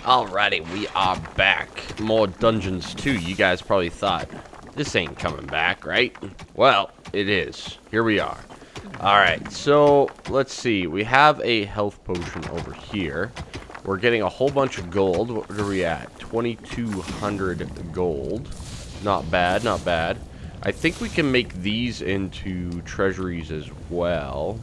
Alrighty, we are back. More Dungeons 2. You guys probably thought, this ain't coming back, right? Well, it is. Here we are. Alright, so, let's see. We have a health potion over here. We're getting a whole bunch of gold. What are we at? 2,200 gold. Not bad, not bad. I think we can make these into treasuries as well,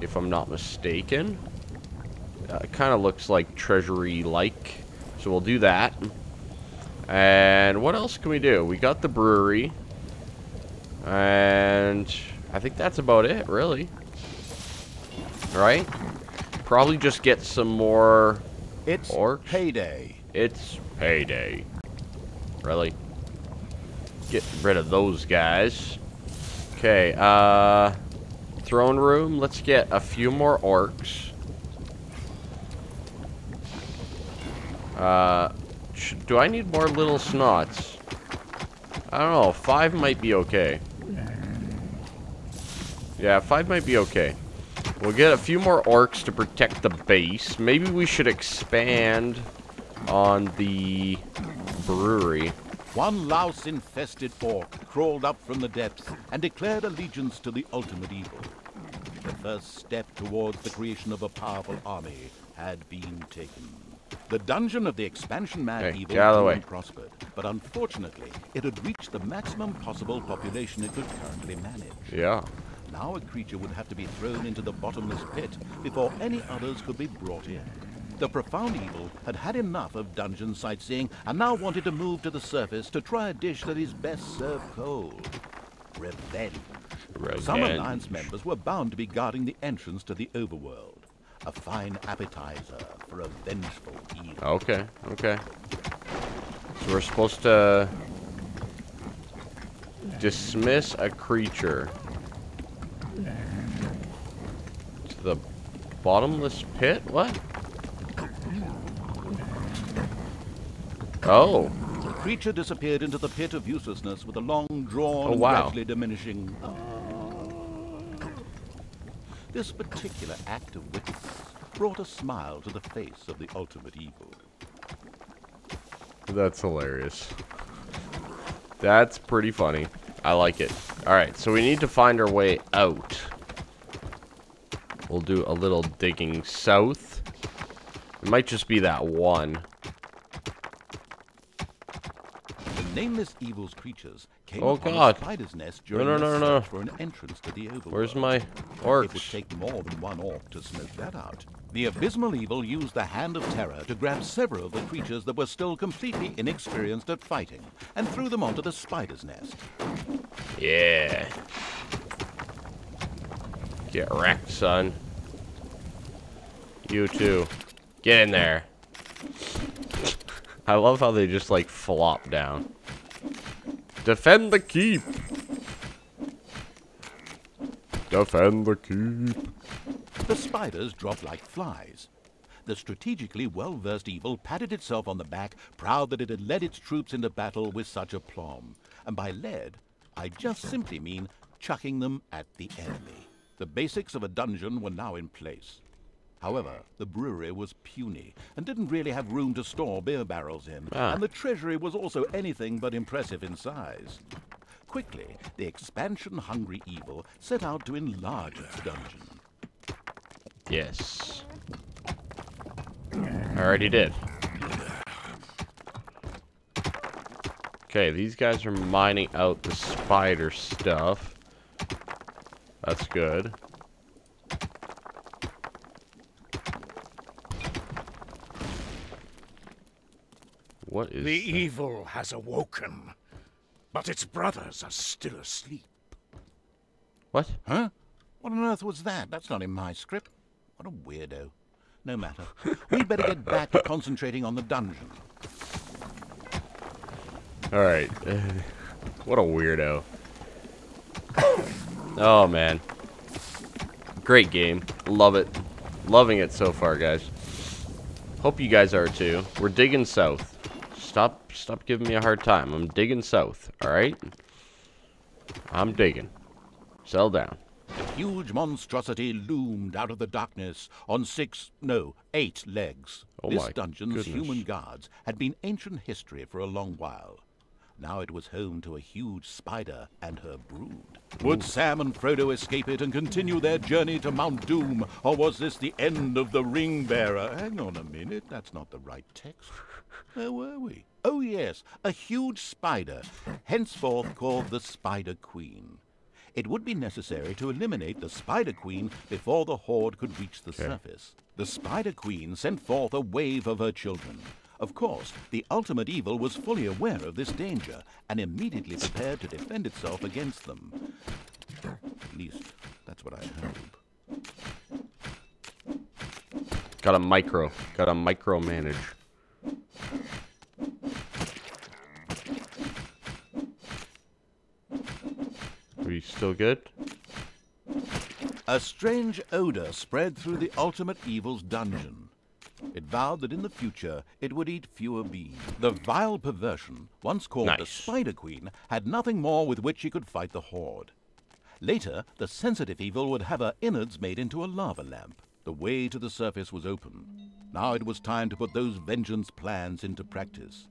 if I'm not mistaken. It kind of looks like treasury-like, so we'll do that. And what else can we do? We got the brewery, and I think that's about it, really. All right, probably just get some more. It's orcs. payday. It's payday. Really? Get rid of those guys. Okay. Throne room. Let's get a few more orcs. Do I need more little snots? I don't know. 5 might be okay. Yeah, 5 might be okay. We'll get a few more orcs to protect the base. Maybe we should expand on the brewery. One louse-infested orc crawled up from the depths and declared allegiance to the ultimate evil. The first step towards the creation of a powerful army had been taken. The dungeon of the expansion-mad evil grew and prospered, but unfortunately, it had reached the maximum possible population it could currently manage. Yeah. Now a creature would have to be thrown into the bottomless pit before any others could be brought in. The profound evil had had enough of dungeon sightseeing and now wanted to move to the surface to try a dish that is best served cold. Revenge. Some Alliance members were bound to be guarding the entrance to the overworld. A fine appetizer for a vengeful evil. Okay, okay. So we're supposed to dismiss a creature to the bottomless pit? What? Oh. The creature disappeared into the pit of uselessness with a long drawn and gradually diminishing. This particular act of wickedness brought a smile to the face of the ultimate evil. That's hilarious. That's pretty funny. I like it. Alright, so we need to find our way out. We'll do a little digging south. It might just be that one. The nameless evil's creatures came upon a spider's nest during their search for an entrance to the overworld. Where's my orcs? It would take more than one orc to smoke that out. The abysmal evil used the hand of terror to grab several of the creatures that were still completely inexperienced at fighting and threw them onto the spider's nest. Yeah. Get wrecked, son. You too. Get in there. I love how they just like flop down. Defend the keep. Defend the keep. The spiders dropped like flies. The strategically well-versed evil patted itself on the back, proud that it had led its troops into battle with such aplomb. And by led, I just simply mean chucking them at the enemy. The basics of a dungeon were now in place. However, the brewery was puny and didn't really have room to store beer barrels in, and the treasury was also anything but impressive in size. Quickly, the expansion-hungry evil set out to enlarge its dungeon. Yes. I already did. Okay, these guys are mining out the spider stuff. That's good. What is the evil has awoken, but its brothers are still asleep. What? Huh? What on earth was that? That's not in my script. What a weirdo. No matter. We'd better get back to concentrating on the dungeon. Alright. What a weirdo. Oh, man. Great game. Love it. Loving it so far, guys. Hope you guys are too. We're digging south. Stop giving me a hard time. I'm digging south, alright? I'm digging. Settle down. The huge monstrosity loomed out of the darkness on 8 legs. Oh This my dungeon's goodness. human guards had been ancient history for a long while. Now it was home to a huge spider and her brood. Would Sam and Frodo escape it and continue their journey to Mount Doom, or was this the end of the ring bearer? Hang on a minute, that's not the right text. Where were we? Oh yes, a huge spider, henceforth called the Spider Queen. It would be necessary to eliminate the Spider Queen before the horde could reach the surface. The Spider Queen sent forth a wave of her children. Of course, the ultimate evil was fully aware of this danger and immediately prepared to defend itself against them. At least, that's what I hope. Gotta micromanage. Are we still good? A strange odor spread through the ultimate evil's dungeon. It vowed that in the future it would eat fewer beings. The vile perversion, once called the Spider Queen, had nothing more with which she could fight the horde. Later, the sensitive evil would have her innards made into a lava lamp. The way to the surface was open. Now it was time to put those vengeance plans into practice.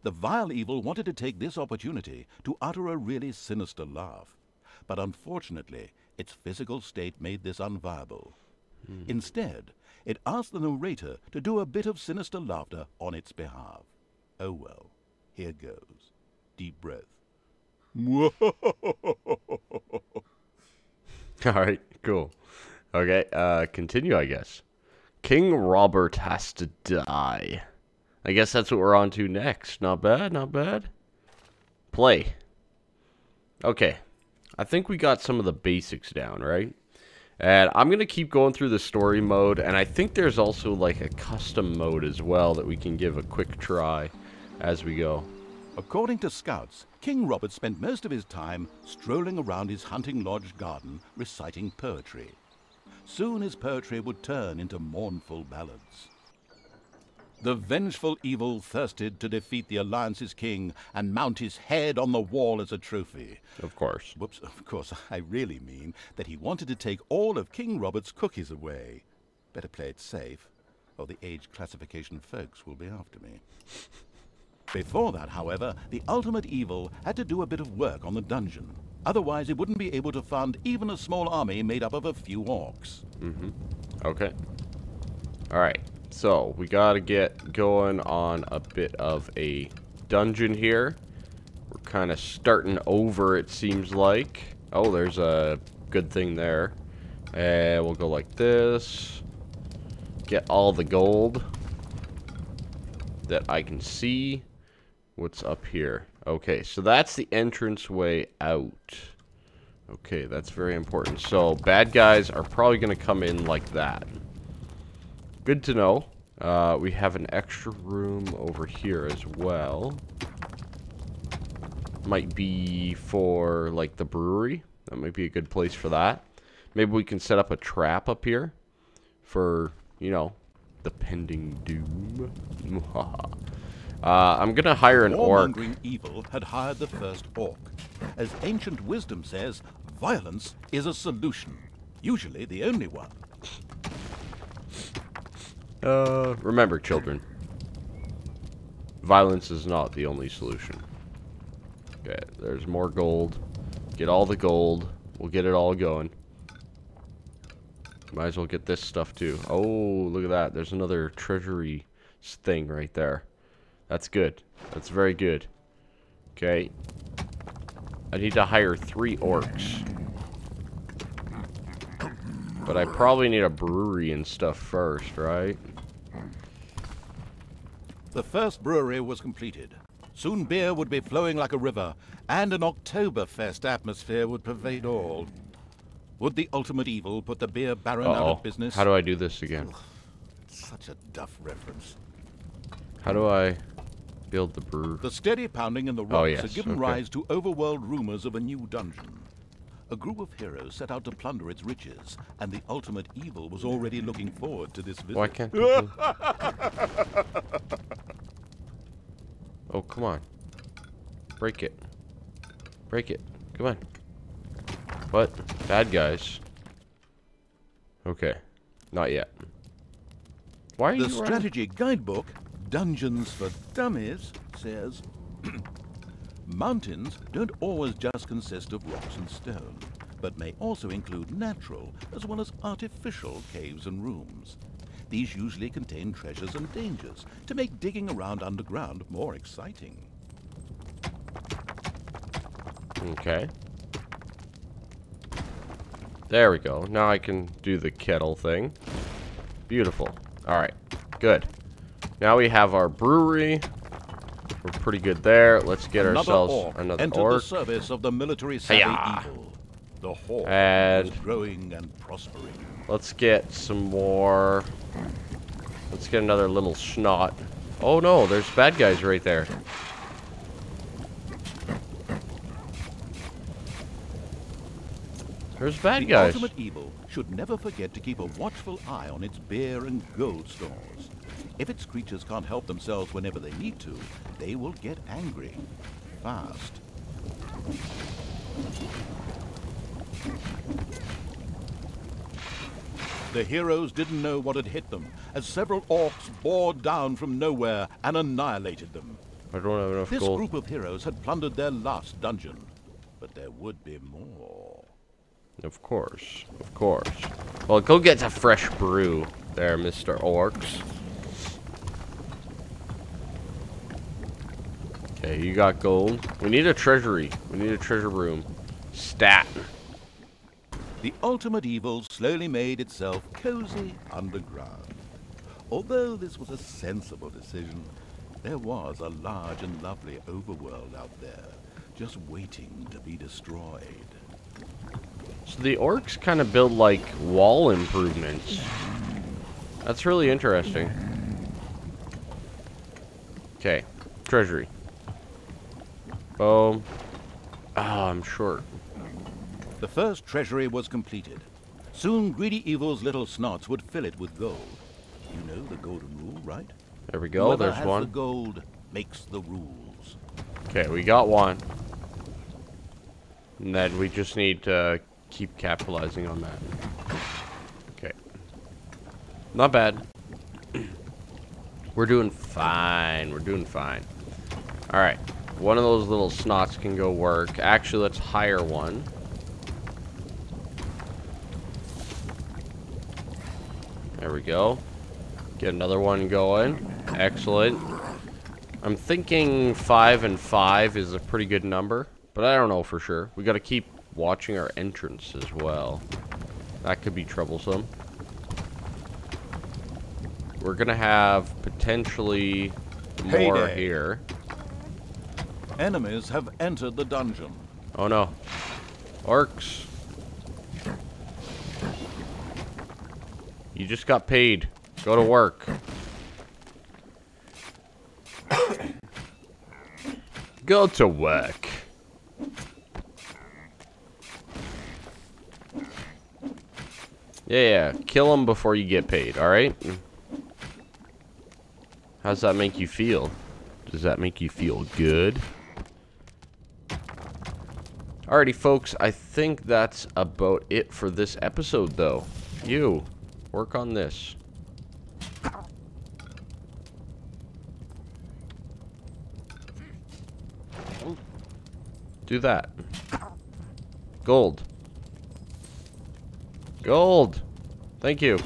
The vile evil wanted to take this opportunity to utter a really sinister laugh. But unfortunately, its physical state made this unviable. Instead, it asked the narrator to do a bit of sinister laughter on its behalf. Oh well, here goes. Deep breath. Alright, cool. Okay, continue, I guess. King Robert has to die. I guess that's what we're on to next. Not bad, not bad. Play. Okay. I think we got some of the basics down, right? And I'm going to keep going through the story mode, and I think there's also like a custom mode as well that we can give a quick try as we go. According to scouts, King Robert spent most of his time strolling around his hunting lodge garden reciting poetry. Soon his poetry would turn into mournful ballads. The vengeful evil thirsted to defeat the Alliance's king and mount his head on the wall as a trophy. Of course. Whoops, of course, I really mean that he wanted to take all of King Robert's cookies away. Better play it safe, or the age classification folks will be after me. Before that, however, the ultimate evil had to do a bit of work on the dungeon. Otherwise, it wouldn't be able to fund even a small army made up of a few orcs. Okay. Alright. So, we gotta get going on a bit of a dungeon here. We're kind of starting over, it seems like. Oh, there's a good thing there. And we'll go like this. Get all the gold that I can see. What's up here? Okay, so that's the entrance way out. Okay, that's very important. So, bad guys are probably going to come in like that. Good to know. We have an extra room over here as well. Might be for, like, the brewery. That might be a good place for that. Maybe we can set up a trap up here for, you know, the pending doom. I'm gonna hire an orc. Warmongering evil had hired the first orc. As ancient wisdom says, violence is a solution. Usually the only one. Remember, children. Violence is not the only solution. Okay, there's more gold. Get all the gold. We'll get it all going. Might as well get this stuff too. Oh, look at that. There's another treasury thing right there. That's good. That's very good. Okay. I need to hire 3 orcs. But I probably need a brewery and stuff first, right? The first brewery was completed. Soon beer would be flowing like a river, and an Oktoberfest atmosphere would pervade all. Would the ultimate evil put the beer baron out of business? How do I do this again? Such a duff reference. How do I build the brew? The steady pounding in the rocks yes, had given okay. rise to overworld rumors of a new dungeon. A group of heroes set out to plunder its riches, and the ultimate evil was already looking forward to this visit. Why can't people... Oh, come on. Break it. Break it. Come on. What? Bad guys. Okay. Not yet. Why are you The running? strategy guidebook, Dungeons for Dummies, says mountains don't always just consist of rocks and stone, but may also include natural as well as artificial caves and rooms. These usually contain treasures and dangers to make digging around underground more exciting. Okay. There we go. Now I can do the kettle thing. Beautiful. Alright. Good. Now we have our brewery. We're pretty good there. Let's get ourselves another entered orc. the service of the military savvy Hiya. evil. The horde And was growing and prospering. let's get some more. Let's get another little snot. Oh no, there's bad guys right there. There's bad guys. The ultimate evil should never forget to keep a watchful eye on its beer and gold stores. If its creatures can't help themselves whenever they need to, they will get angry. Fast. The heroes didn't know what had hit them, as several orcs bore down from nowhere and annihilated them. I don't have enough This gold. group of heroes had plundered their last dungeon, but there would be more. Of course. Of course. Well, go get a fresh brew there, Mr. Orcs. Okay, you got gold. We need a treasury. We need a treasure room. Stat. The ultimate evil slowly made itself cozy underground. Although this was a sensible decision, there was a large and lovely overworld out there, just waiting to be destroyed. So the orcs kind of build like wall improvements. That's really interesting. Okay, treasury. Boom. Oh, I'm short. The first treasury was completed. Soon greedy evil's little snots would fill it with gold. You know the golden rule, right? There we go. Whoever There's has one. the gold makes the rules. Okay, we got one. And then we just need to keep capitalizing on that. Okay. Not bad. We're doing fine. We're doing fine. Alright. One of those little snots can go work. Actually, let's hire one. There we go. Get another one going. Excellent. I'm thinking 5 and 5 is a pretty good number, but I don't know for sure. We got to keep watching our entrance as well. That could be troublesome. We're going to have potentially more Heyday. here. Enemies have entered the dungeon. Oh no. Orcs. You just got paid. Go to work. Go to work. Yeah, kill them before you get paid, alright? How's that make you feel? Does that make you feel good? Alrighty, folks, I think that's about it for this episode, though. You, work on this. Do that. Gold. Gold! Thank you.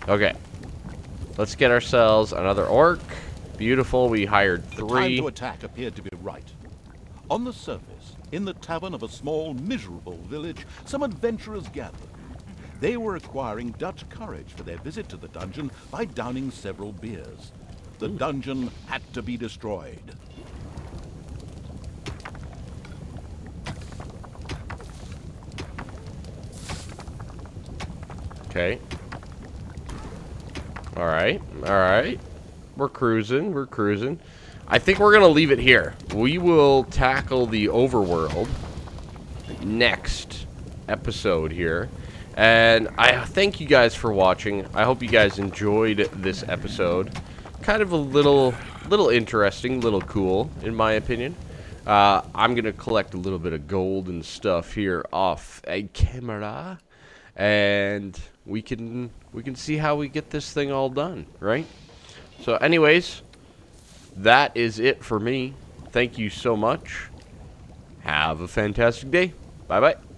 Okay. Let's get ourselves another orc. Beautiful, we hired The time 3. to attack appeared to be right. On the surface, in the tavern of a small, miserable village, some adventurers gathered. They were acquiring Dutch courage for their visit to the dungeon by downing several beers. The dungeon had to be destroyed. Okay. Alright, alright. We're cruising, we're cruising. I think we're going to leave it here. We will tackle the overworld next episode here. And I thank you guys for watching. I hope you guys enjoyed this episode. Kind of a little interesting, little cool, in my opinion. I'm gonna collect a little bit of gold and stuff here off a camera, and we can see how we get this thing all done, right? So anyways, that is it for me. Thank you so much. Have a fantastic day. Bye bye.